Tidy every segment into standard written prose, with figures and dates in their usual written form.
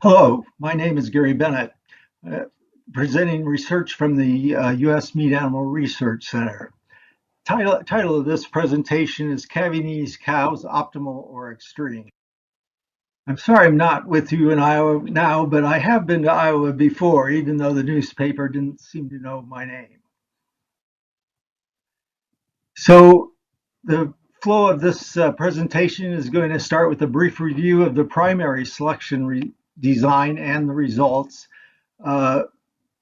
Hello, my name is Gary Bennett, uh, presenting research from the U.S. Meat Animal Research Center. Title of this presentation is Calvingese Cows, Optimal or Extreme? I'm sorry I'm not with you in Iowa now, but I have been to Iowa before, even though the newspaper didn't seem to know my name. So the flow of this presentation is going to start with a brief review of the primary selection design and the results. Then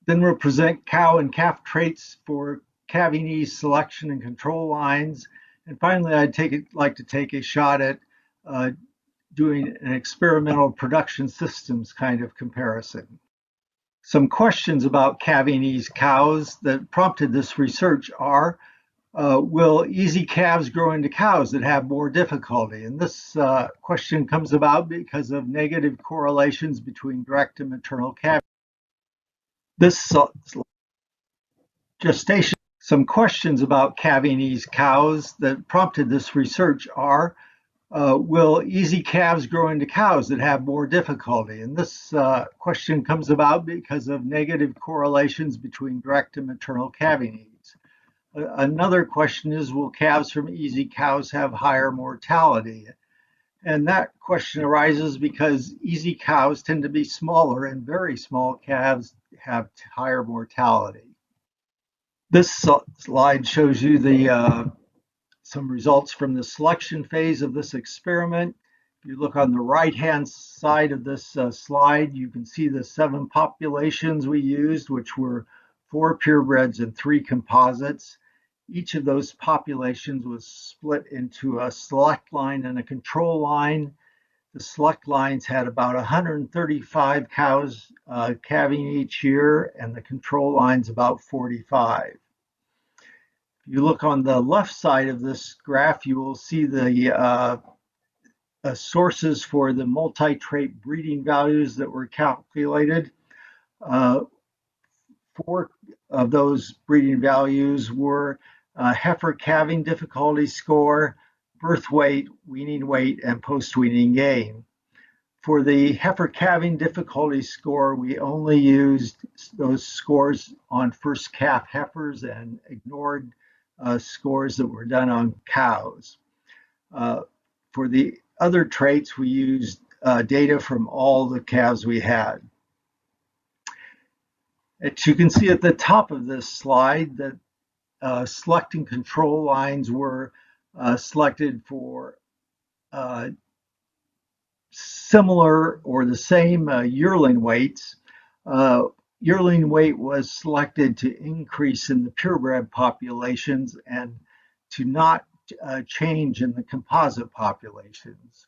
we'll present cow and calf traits for Calvingese selection and control lines. And finally, like to take a shot at doing an experimental production systems kind of comparison. Some questions about Calvingese cows that prompted this research are, will easy calves grow into cows that have more difficulty? And this question comes about because of negative correlations between direct and maternal calving. This gestation. Some questions about Calvingese cows that prompted this research are, will easy calves grow into cows that have more difficulty? And this question comes about because of negative correlations between direct and maternal calving needs. Another question is, will calves from easy cows have higher mortality? And that question arises because easy cows tend to be smaller and very small calves have higher mortality. This slide shows you some results from the selection phase of this experiment. If you look on the right-hand side of this slide, you can see the 7 populations we used, which were 4 purebreds and 3 composites. Each of those populations was split into a select line and a control line. The select lines had about 135 cows calving each year, and the control lines about 45. If you look on the left side of this graph, you will see the sources for the multi-trait breeding values that were calculated. 4 of those breeding values were heifer calving difficulty score, birth weight, weaning weight, and post-weaning gain. For the heifer calving difficulty score, we only used those scores on first calf heifers and ignored scores that were done on cows. For the other traits, we used data from all the calves we had. As you can see at the top of this slide, that selecting control lines were selected for similar or the same yearling weights. Yearling weight was selected to increase in the purebred populations and to not change in the composite populations.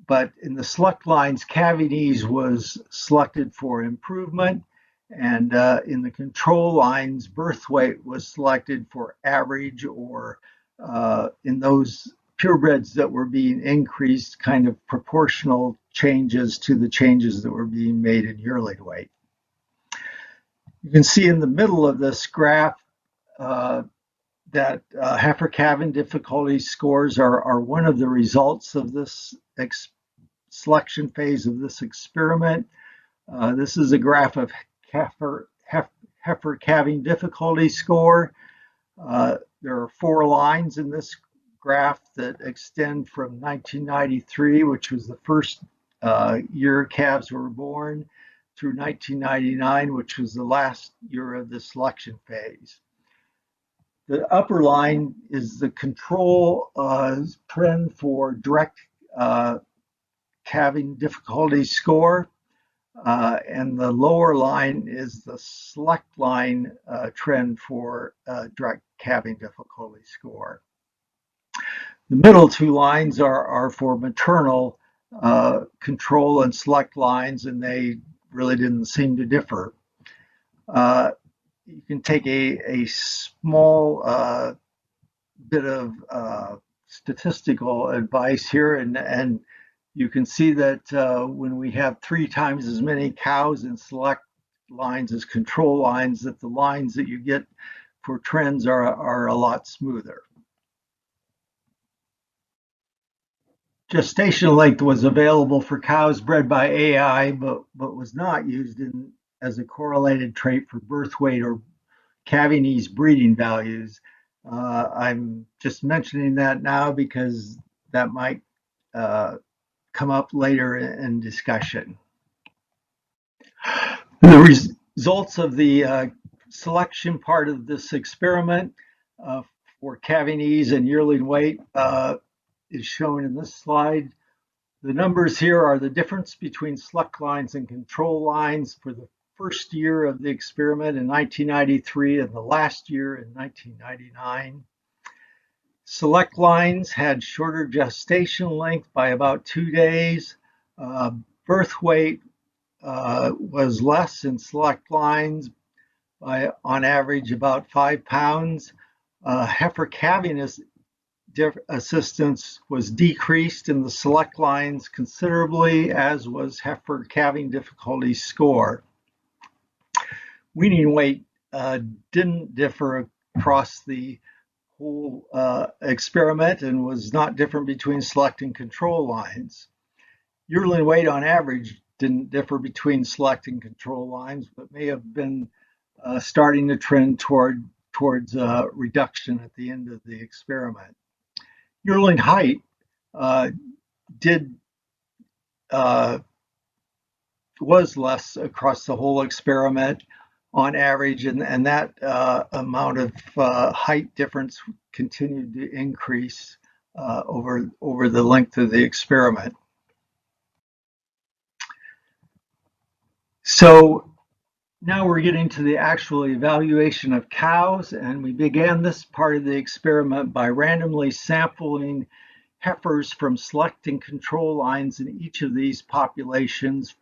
But in the select lines, Calvingese was selected for improvement, and in the control lines, birth weight was selected for average, or in those purebreds that were being increased, kind of proportional changes to the changes that were being made in yearling weight. You can see in the middle of this graph that heifer calving difficulty scores are one of the results of this selection phase of this experiment. This is a graph of heifer calving difficulty score. There are 4 lines in this graph that extend from 1993, which was the first year calves were born, through 1999, which was the last year of the selection phase. The upper line is the control trend for direct calving difficulty score, and the lower line is the select line trend for direct calving difficulty score. The middle 2 lines are for maternal control and select lines, and they really didn't seem to differ. You can take a small bit of statistical advice here, and you can see that when we have 3 times as many cows in select lines as control lines, that the lines that you get for trends are a lot smoother. gestation length was available for cows bred by AI, but was not used as a correlated trait for birth weight or calving ease breeding values. I'm just mentioning that now because that might come up later in discussion. The results of the selection part of this experiment for calving ease and yearling weight is shown in this slide. The numbers here are the difference between select lines and control lines for the first year of the experiment in 1993 and the last year in 1999. Select lines had shorter gestation length by about 2 days. Birth weight was less in select lines by, on average, about 5 pounds. Heifer calving assistance was decreased in the select lines considerably, as was heifer calving difficulty score. Weaning weight didn't differ across the whole experiment and was not different between select and control lines. Yearling weight on average didn't differ between select and control lines, but may have been starting to trend towards reduction at the end of the experiment. Yearling height was less across the whole experiment on average, and that amount of height difference continued to increase over the length of the experiment. So now we're getting to the actual evaluation of cows, and we began this part of the experiment by randomly sampling heifers from select and control lines in each of these populations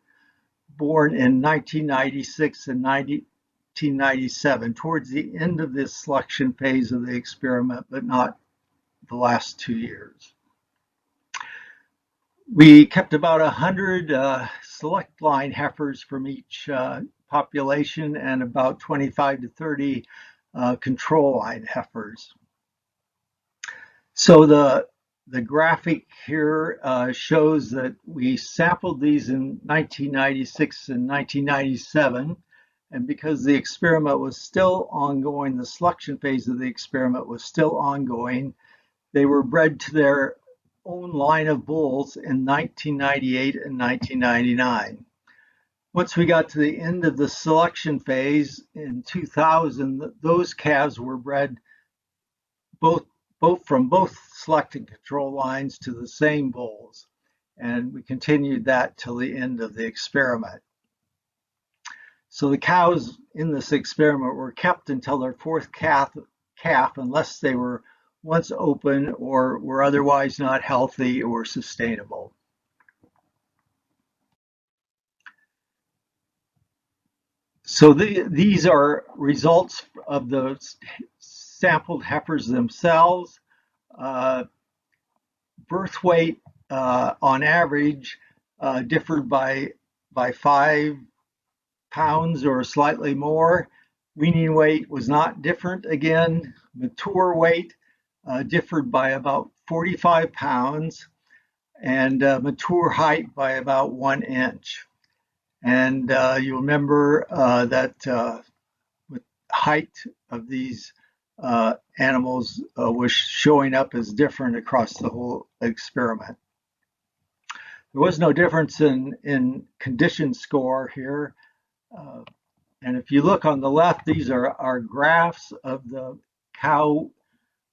born in 1996 and 1997, towards the end of this selection phase of the experiment, but not the last 2 years. We kept about 100 select line heifers from each population and about 25 to 30 control line heifers. So the graphic here shows that we sampled these in 1996 and 1997, and because the experiment was still ongoing, the selection phase of the experiment was still ongoing, they were bred to their own line of bulls in 1998 and 1999. Once we got to the end of the selection phase in 2000, those calves were bred from both select and control lines to the same bulls, and we continued that till the end of the experiment. So the cows in this experiment were kept until their fourth calf unless they were once open or were otherwise not healthy or sustainable. So these are results of the sampled heifers themselves. Birth weight on average differed by 5 pounds or slightly more. Weaning weight was not different again. Mature weight differed by about 45 pounds, and mature height by about 1 inch. And you remember that with height of these animals was showing up as different across the whole experiment. There was no difference in condition score here. And if you look on the left, these are our graphs of the cow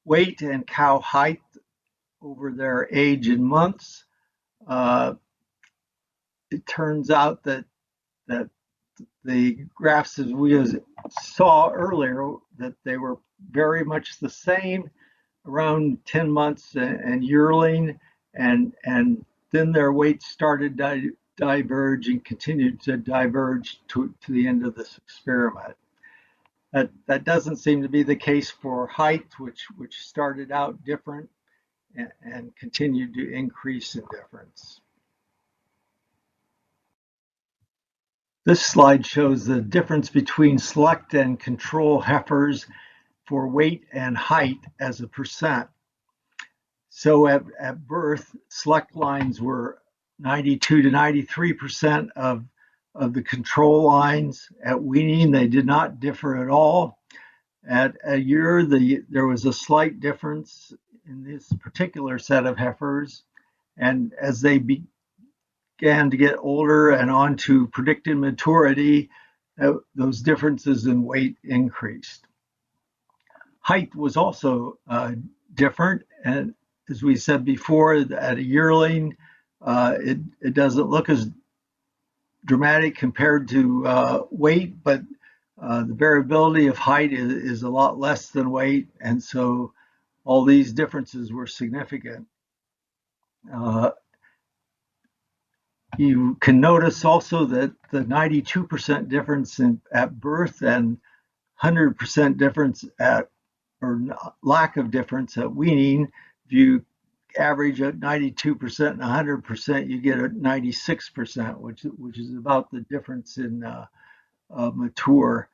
weight and cow height over their age in months. It turns out that the graphs, as we saw earlier, that they were very much the same around 10 months and yearling, and then their weights started to diverge and continued to diverge to the end of this experiment. That doesn't seem to be the case for height, which started out different and continued to increase in difference. This slide shows the difference between select and control heifers for weight and height as a percent. So at birth, select lines were 92 to 93% of the control lines. At weaning, they did not differ at all. At a year, there was a slight difference in this particular set of heifers. And as they began to get older and on to predicted maturity, those differences in weight increased. Height was also different. And as we said before, at a yearling, it doesn't look as dramatic compared to weight, but the variability of height is a lot less than weight, and so all these differences were significant. You can notice also that the 92% difference at birth and 100% difference or lack of difference at weaning. If you average at 92% and 100%, you get a 96%, which is about the difference in mature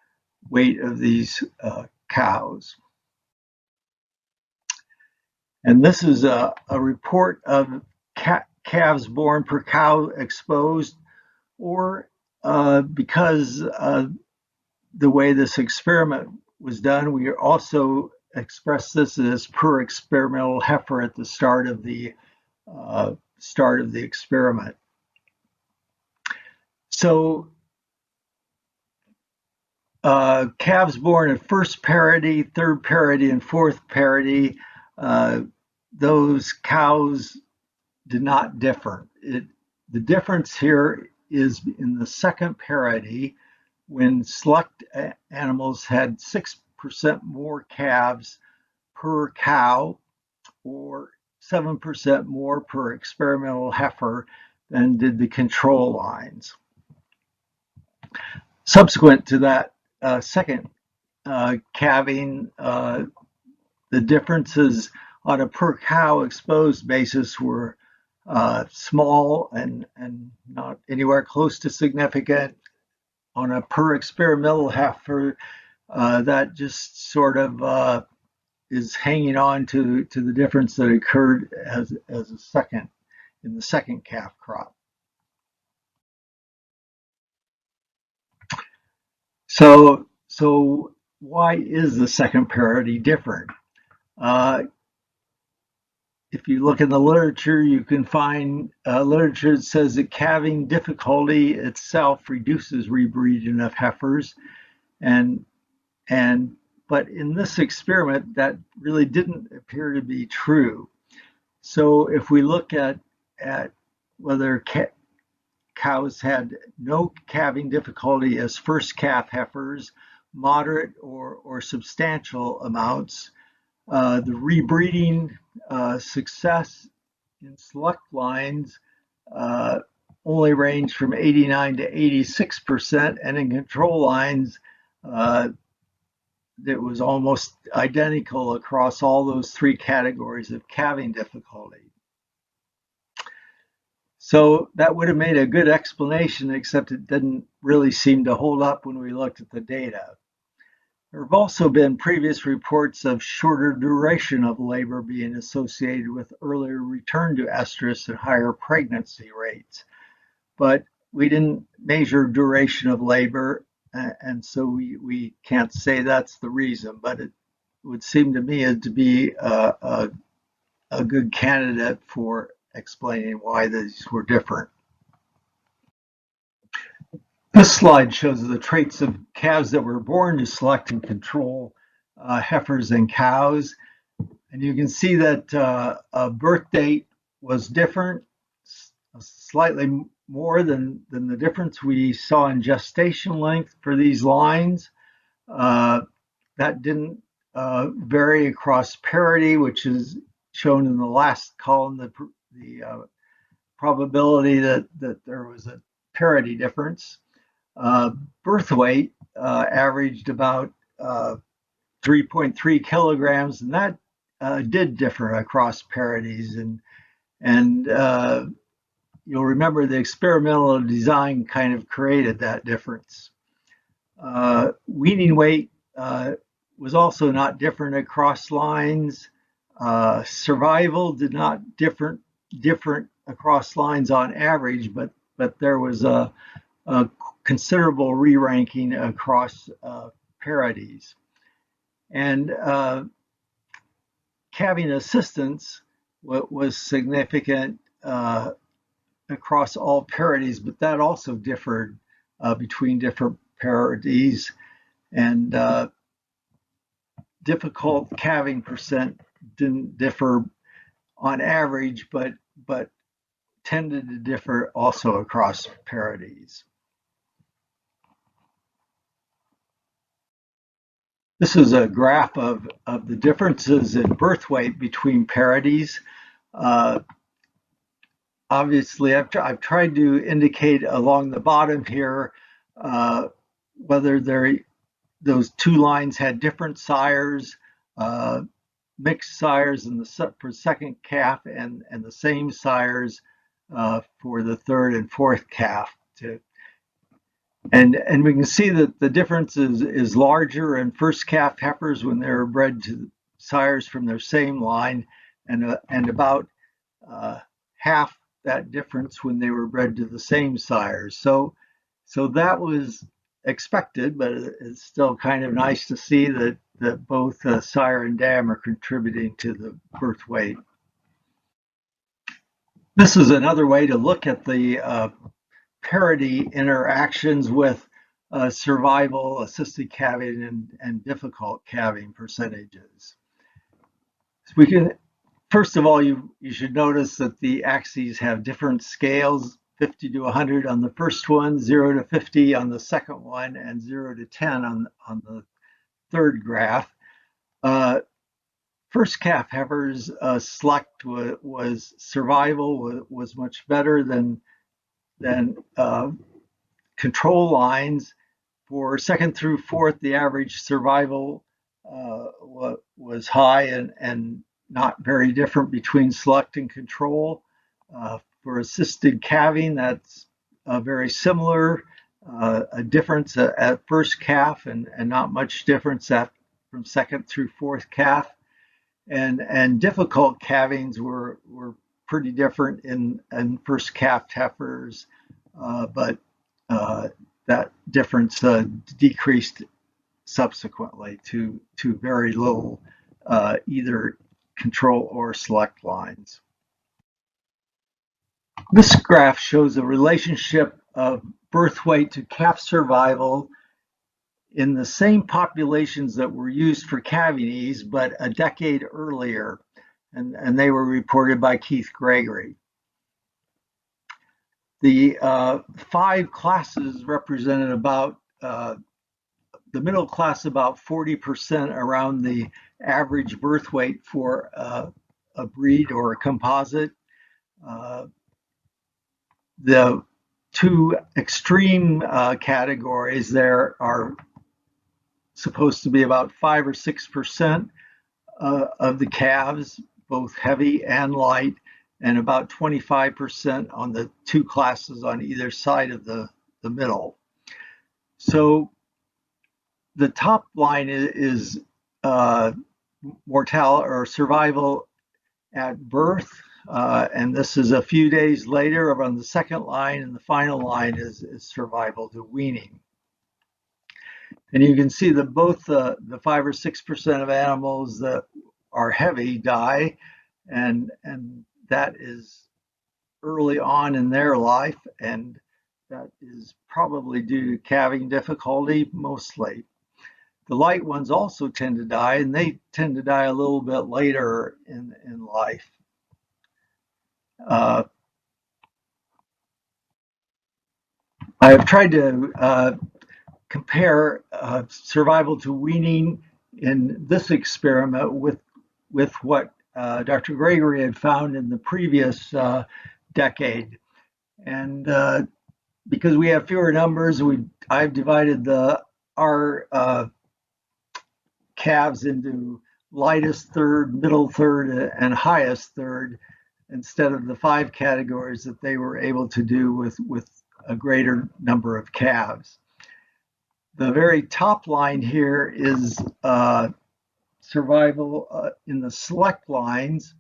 weight of these cows. And this is a report of calves born per cow exposed, or because the way this experiment was done, we also expressed this as per experimental heifer at the start of the experiment. So calves born at first parity, third parity, and fourth parity, those cows did not differ. The difference here is in the second parity, when select animals had 6% more calves per cow, or 7% more per experimental heifer than did the control lines. Subsequent to that second calving, the differences on a per cow exposed basis were small and not anywhere close to significant. On a per experimental heifer, that just sort of is hanging on to the difference that occurred as a second in the second calf crop. So why is the second parity different? If you look in the literature, you can find literature that says that calving difficulty itself reduces rebreeding of heifers, but in this experiment, that really didn't appear to be true. So if we look at whether cows had no calving difficulty as first calf heifers, moderate or substantial amounts, the rebreeding success in select lines only ranged from 89 to 86%, and in control lines, it was almost identical across all those three categories of calving difficulty. So that would have made a good explanation, except it didn't really seem to hold up when we looked at the data. There have also been previous reports of shorter duration of labor being associated with earlier return to estrus and higher pregnancy rates. But we didn't measure duration of labor, and so we can't say that's the reason, but it would seem to me to be a good candidate for explaining why these were different. This slide shows the traits of calves that were born to select and control heifers and cows. And you can see that a birth date was different, slightly more than the difference we saw in gestation length for these lines. That didn't vary across parity, which is shown in the last column, the probability that there was a parity difference. Birth weight averaged about 3.3 kilograms, and that did differ across parities. And you'll remember the experimental design kind of created that difference. Weaning weight was also not different across lines. Survival did not different across lines on average, but there was a considerable re-ranking across parodies. And calving assistance was significant across all parodies, but that also differed between different parodies. And difficult calving percent didn't differ on average, but tended to differ also across parodies. This is a graph of the differences in birth weight between parodies. Obviously, I've tried to indicate along the bottom here whether those two lines had different sires, mixed sires for second calf, and the same sires for the third and fourth calf. And we can see that the difference is larger in first calf heifers when they're bred to sires from their same line, and about half that difference when they were bred to the same sires. So that was expected, but it's still kind of nice to see that both sire and dam are contributing to the birth weight. This is another way to look at the parity interactions with survival, assisted calving, and difficult calving percentages. So we can, first of all, you should notice that the axes have different scales: 50 to 100 on the first one, 0 to 50 on the second one, and 0 to 10 on the third graph. First calf heifers select was survival was much better than control lines. For second through fourth, the average survival was high and not very different between select and control. For assisted calving, that's very similar. A difference at first calf and not much difference from second through fourth calf. And difficult calvings were pretty different in first calf heifers, but that difference decreased subsequently to very little either control or select lines. This graph shows a relationship of birth weight to calf survival in the same populations that were used for calving ease, but a decade earlier, and they were reported by Keith Gregory. The 5 classes represented about the middle class about 40% around the average birth weight for a breed or a composite. The 2 extreme categories there are supposed to be about 5 or 6% of the calves, both heavy and light, and about 25% on the 2 classes on either side of the middle. So the top line is mortality or survival at birth, and this is a few days later on the second line, and the final line is survival to weaning. And you can see that both the 5 or 6% of animals that are heavy die, and that is early on in their life, and that is probably due to calving difficulty mostly. The light ones also tend to die, and they tend to die a little bit later in life. I have tried to compare survival to weaning in this experiment with what Dr. Gregory had found in the previous decade. And because we have fewer numbers, I've divided our calves into lightest third, middle third, and highest third, instead of the 5 categories that they were able to do with a greater number of calves. The very top line here is survival in the select lines,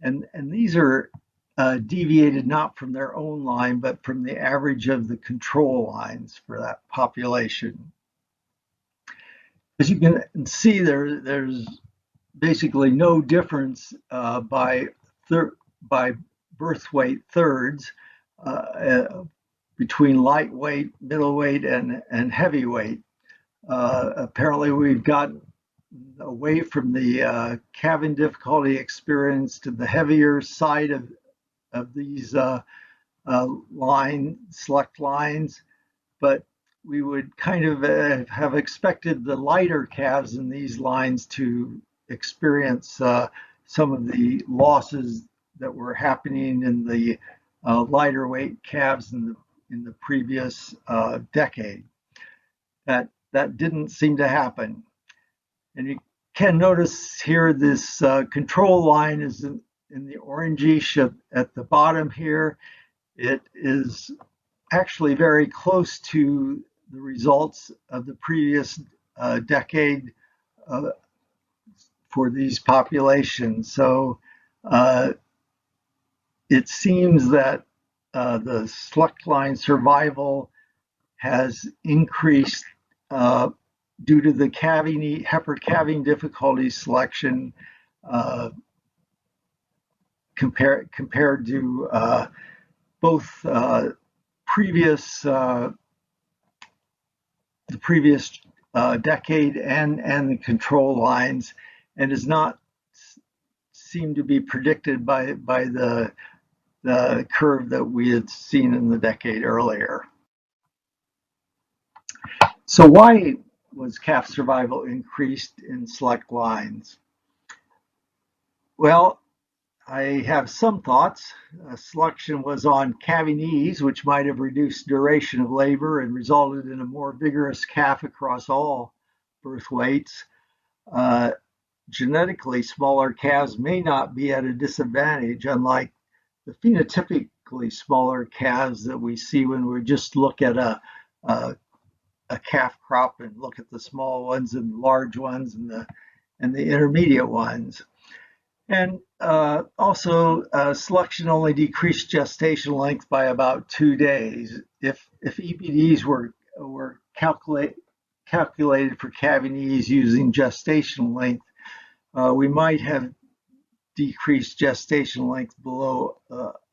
and these are deviated not from their own line, but from the average of the control lines for that population. As you can see, there's basically no difference by birth weight thirds between lightweight, middleweight, and heavyweight. Apparently, we've gotten away from the calving difficulty experience to the heavier side of these select lines, but we would kind of have expected the lighter calves in these lines to experience some of the losses that were happening in the lighter weight calves in the previous decade. That didn't seem to happen. And you can notice here this control line is in the orangish at the bottom here. It is actually very close to the results of the previous decade for these populations. So it seems that the select line survival has increased due to the heifer calving difficulty selection compared to both the previous decade and the control lines, and does not seem to be predicted by the curve that we had seen in the decade earlier. So why was calf survival increased in select lines? Well, I have some thoughts. Selection was on calving ease, which might have reduced duration of labor and resulted in a more vigorous calf across all birth weights. Genetically, smaller calves may not be at a disadvantage, unlike the phenotypically smaller calves that we see when we just look at a calf crop and look at the small ones and the large ones and the intermediate ones. And also, selection only decreased gestation length by about 2 days. If EPDs were calculated for calving ease using gestation length, we might have decreased gestation length below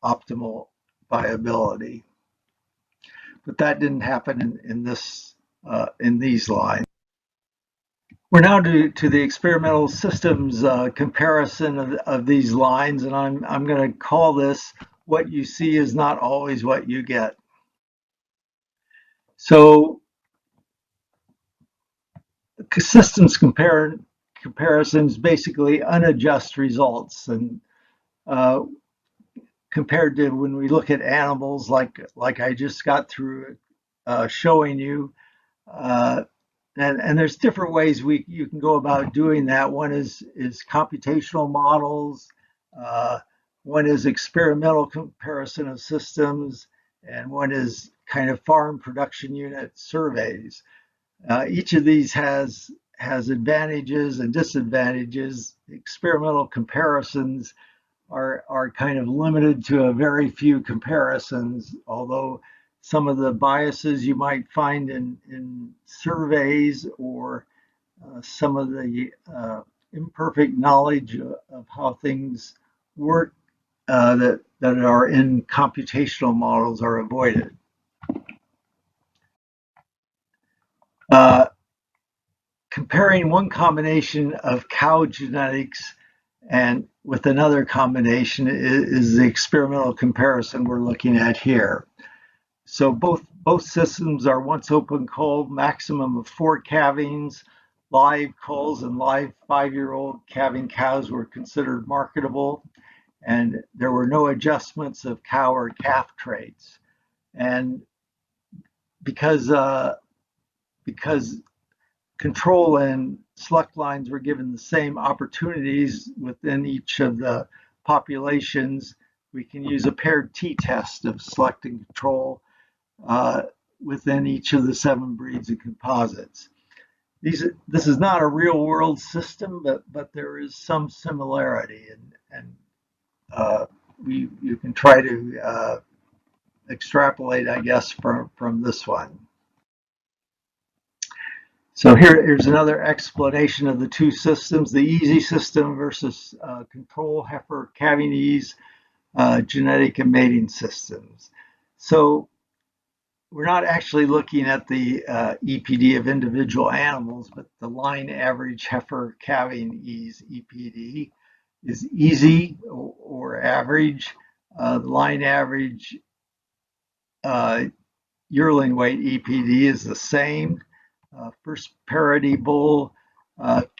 optimal viability. But that didn't happen in these lines. We're now to the experimental systems comparison of these lines, and I'm going to call this "What you see is not always what you get." So, systems comparisons basically unadjust results, and compared to when we look at animals, like I just got through showing you. And there's different ways you can go about doing that. One is computational models. One is experimental comparison of systems, and one is kind of farm production unit surveys. Each of these has advantages and disadvantages. Experimental comparisons are kind of limited to a very few comparisons, although some of the biases you might find in surveys or some of the imperfect knowledge of how things work that are in computational models are avoided. Comparing one combination of cow genetics and with another combination is the experimental comparison we're looking at here. So both systems are once open cull, maximum of 4 calvings. Live culls and live 5-year-old calving cows were considered marketable, and there were no adjustments of cow or calf traits. And because control and select lines were given the same opportunities within each of the populations, we can use a paired t-test of select and control within each of the 7 breeds of composites. this is not a real world system, but there is some similarity, and you can try to extrapolate, I guess, from this one. So here's another explanation of the two systems: the easy system versus control heifer calving ease genetic and mating systems. So we're not actually looking at the EPD of individual animals, but the line average heifer calving ease EPD is easy or average. The line average yearling weight EPD is the same. First parity bull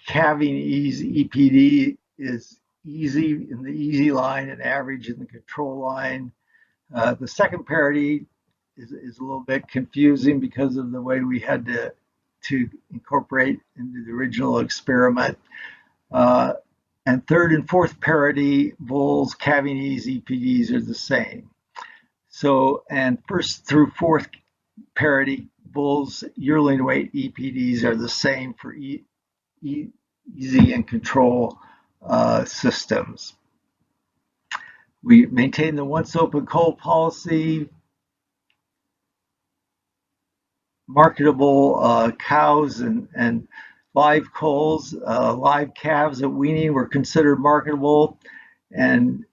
calving ease EPD is easy in the easy line and average in the control line. The second parity is a little bit confusing because of the way we had to incorporate into the original experiment. And third and fourth parity bulls calving ease EPDs are the same. So, and first through fourth parity bulls yearling weight EPDs are the same for easy and control systems. We maintain the once open cull policy. Marketable cows and live culls, live calves at weaning were considered marketable, and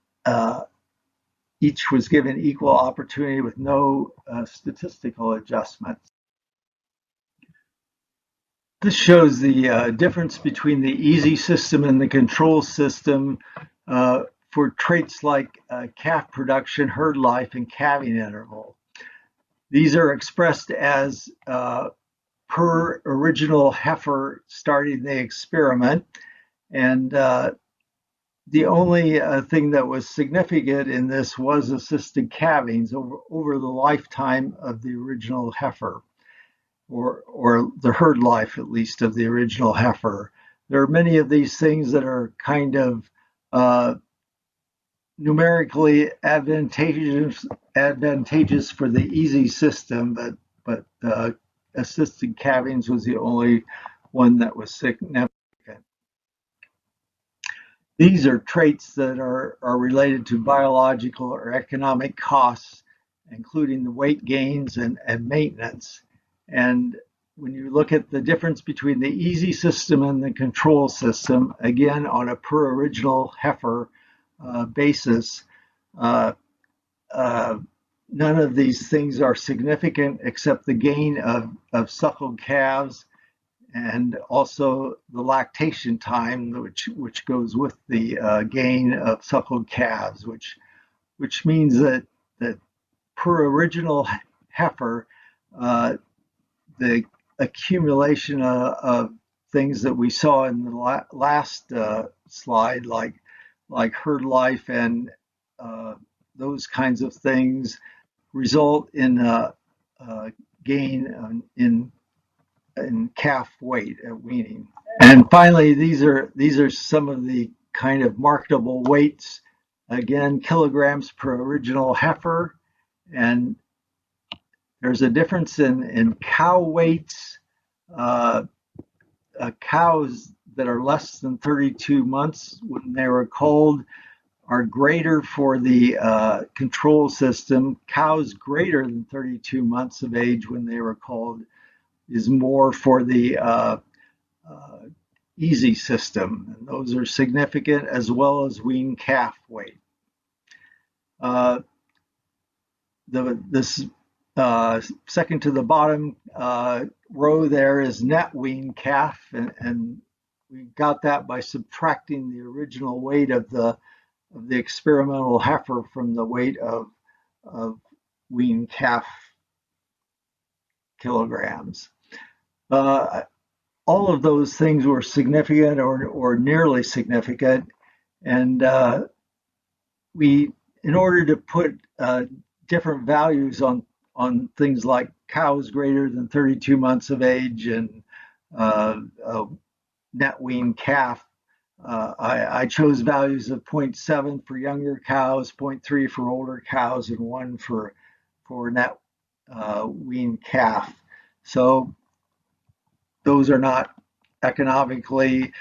each was given equal opportunity with no statistical adjustments. This shows the difference between the easy system and the control system for traits like calf production, herd life, and calving interval. These are expressed as per original heifer starting the experiment. And the only thing that was significant in this was assisted calvings over the lifetime of the original heifer, or the herd life, at least, of the original heifer. There are many of these things that are kind of numerically advantageous for the easy system, but assisted calvings was the only one that was significant. These are traits that are related to biological or economic costs, including the weight gains and maintenance. And when you look at the difference between the easy system and the control system, again, on a per original heifer basis, none of these things are significant except the gain of suckled calves and also the lactation time, which goes with the gain of suckled calves, which means that per original heifer, the accumulation of things that we saw in the last slide, like herd life and those kinds of things, result in a gain in calf weight at weaning. And finally, these are some of the kind of marketable weights. Again, kilograms per original heifer, and there's a difference in cow weights. Cows that are less than 32 months when they were culled are greater for the control system. Cows greater than 32 months of age when they were culled is more for the easy system. And those are significant, as well as wean calf weight. This second to the bottom row there is net wean calf, and we got that by subtracting the original weight of the experimental heifer from the weight of wean calf kilograms. All of those things were significant or nearly significant, and in order to put different values on things like cows greater than 32 months of age and net wean calf, I chose values of 0.7 for younger cows, 0.3 for older cows, and 1 for net wean calf. So those are not economically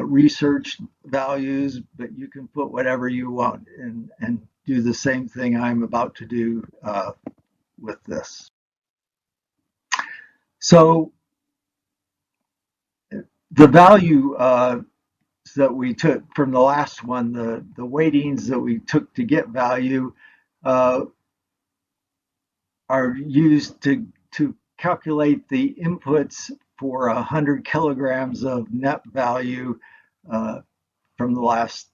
researched values, but you can put whatever you want and do the same thing I'm about to do with this. So the value that we took from the last one, the weightings that we took to get value are used to calculate the inputs for 100 kilograms of net value from the last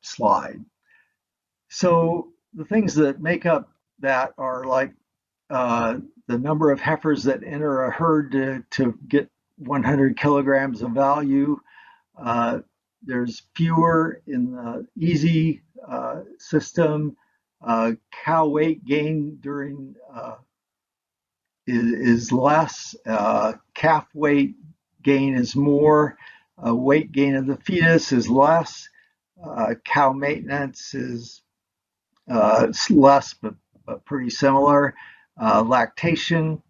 slide. So the things that make up that are like the number of heifers that enter a herd to get 100 kilograms of value. There's fewer in the easy system. Cow weight gain during is less. Calf weight gain is more. Weight gain of the fetus is less. Cow maintenance is less, but pretty similar. Lactation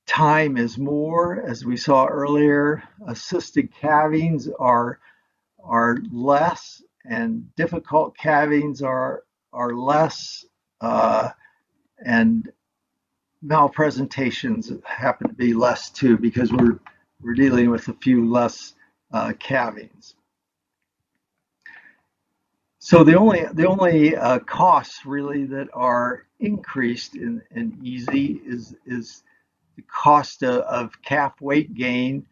time is more, as we saw earlier. Assisted calvings are less, and difficult calvings are less, and malpresentations happen to be less too, because we're dealing with a few less calvings. So the only costs really that are increased in easy is the cost of calf weight gain,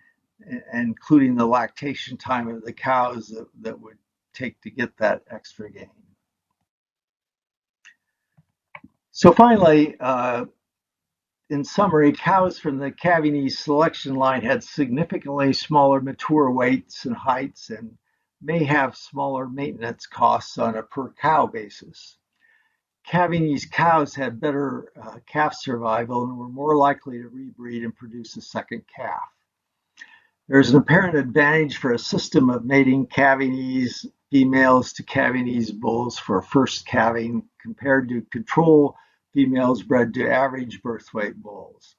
including the lactation time of the cows that would take to get that extra gain. So finally, in summary, cows from the calving ease selection line had significantly smaller mature weights and heights and may have smaller maintenance costs on a per cow basis. Calving ease cows had better calf survival and were more likely to rebreed and produce a second calf. There's an apparent advantage for a system of mating calving ease females to calving ease bulls for first calving compared to control females bred to average birth weight bulls.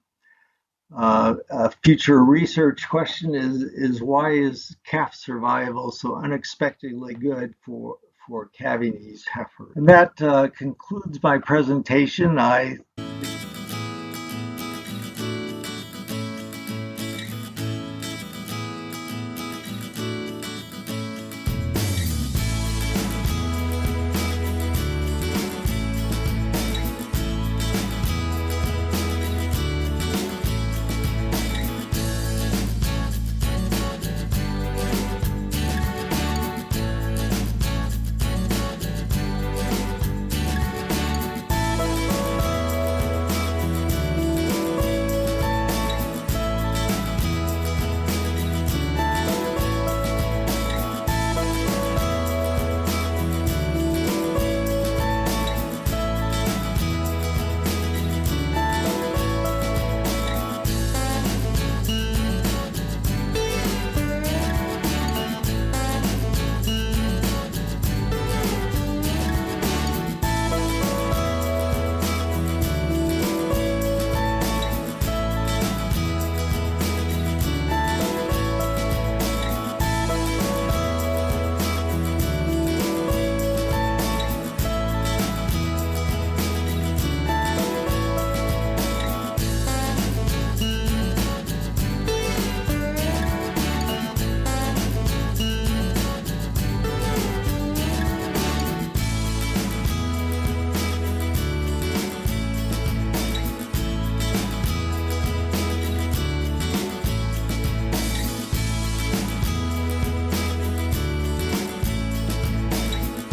A future research question is why is calf survival so unexpectedly good for calving ease heifers? And that concludes my presentation. I